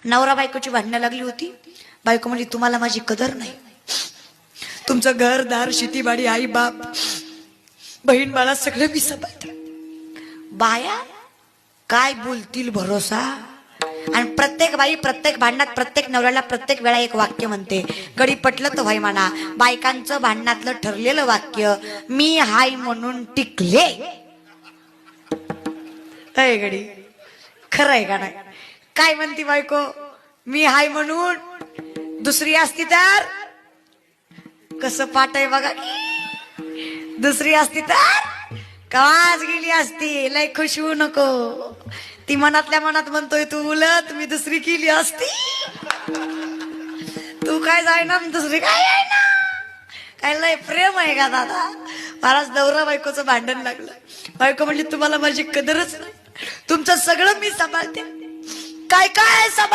नवरा बायकोची भांडणं लागली होती. बायको म्हणजे तुम्हाला माझी कदर नाही, तुमचं घरदार शेतीबाडी आई बाप बहीण बाळा सगळं मी सांभाळते. बाया काय बोलतील भरोसा. आणि प्रत्येक बाई प्रत्येक भांडणात प्रत्येक नवऱ्याला प्रत्येक वेळा एक वाक्य म्हणते. गडी पटलं तर व्हाय म्हणा. बायकांचं भांडणातलं ठरलेलं वाक्य मी हाय म्हणून टिकले. अय गडी खरं आहे का नाही? काय म्हणती बायको? मी हाय म्हणून. दुसरी असती तर कसं पाठ आहे बघा. दुसरी असती तर कवाच गेली असती. लय खुश होऊ नको. ती मनातल्या मनात म्हणतोय तू उलट मी दुसरी केली असती. तू काय जाय ना दुसरी काय आहे ना. काय लय प्रेम आहे का दादा. महाराज नवरा बायकोचं भांडण लागलं. बायको म्हणजे तुम्हाला माझी कदरच नाही, तुमचं सगळं मी सांभाळते. काय काय सांभाळ